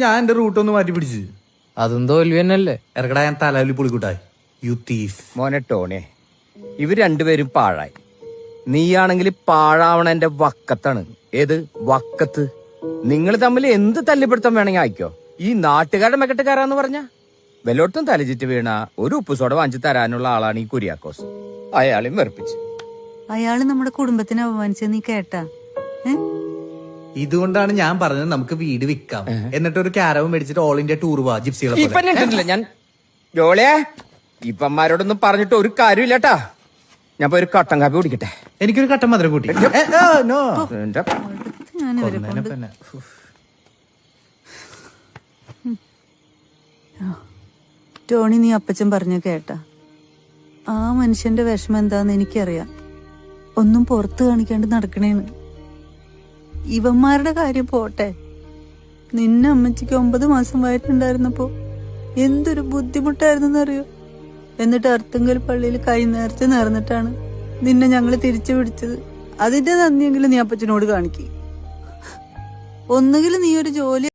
ഞാൻ എന്റെ റൂട്ട് ഒന്ന് മാറ്റി പിടിച്ച്. അതും തോൽവി തന്നെയല്ലേ. ഇറക്കടാ, ഞാൻ തലവലി പൊളിക്കൂട്ടായി. U thief. മോനെ ടോണേ, ഇവര് രണ്ടുപേരും പാഴായി. നീയാണെങ്കിൽ പാഴാവണ എന്റെ വക്കത്താണ്. ഏത് വക്കത്ത്? നിങ്ങൾ തമ്മിൽ എന്ത് തല്ലിപ്പിടുത്തം വേണമെങ്കിൽ ആയിക്കോ. ഈ നാട്ടുകാരുടെ മെക്കെട്ടുകാരാന്ന് പറഞ്ഞ വെല്ലോട്ടും തലചിറ്റ് വീണ ഒരു ഉപ്പുസോട വാങ്ങിച്ചു തരാനുള്ള ആളാണ് ഈ കുര്യാക്കോസ്. അയാളെയും വെറുപ്പിച്ച്. അയാള് നമ്മുടെ കുടുംബത്തിനെ അപമാനിച്ചത് നീ കേട്ടാ? ഇതുകൊണ്ടാണ് ഞാൻ പറഞ്ഞത് നമുക്ക് വീട് വിൽക്കാം, എന്നിട്ട് ഒരു ക്യാരവും മേടിച്ചിട്ട് ഓൾ ഇന്ത്യ ടൂർ പോവാ ജിപ്സികളെ ഇപ്പൊ ഞണ്ടില്ല ഞാൻ ജോളിയെ. ഇപ്പന്മാരോടൊന്നും പറഞ്ഞിട്ട് ഒരു കാര്യമില്ലട്ടാ. ഞാൻ പോയി ഒരു കട്ടൻ കാപ്പി കുടിക്കട്ടെ. എനിക്കൊരു കട്ടൻ മധുരം കൂട്ടി. ഞാനിവരെ കൊണ്ട് ടോണി, നീ അപ്പച്ചൻ പറഞ്ഞ കേട്ടാ? ആ മനുഷ്യന്റെ വിഷമം എന്താന്ന് എനിക്കറിയാം. ഒന്നും പുറത്ത് കാണിക്കാണ്ട് നടക്കണേന്ന്. ഇവന്മാരുടെ കാര്യം പോട്ടെ, നിന്നെ അമ്മച്ചിക്ക് 9 മാസം വയറ്റുണ്ടായിരുന്നപ്പോ എന്തൊരു ബുദ്ധിമുട്ടായിരുന്നെന്നറിയോ? എന്നിട്ട് അർത്തുങ്കൽ പള്ളിയിൽ കൈ നേർച്ച നേർന്നിട്ടാണ് നിന്നെ ഞങ്ങള് തിരിച്ചു പിടിച്ചത്. അതിന്റെ നന്ദിയെങ്കിലും നീ അപ്പച്ചനോട് കാണിക്ക്. ഒന്നുകിൽ നീ ഒരു ജോലി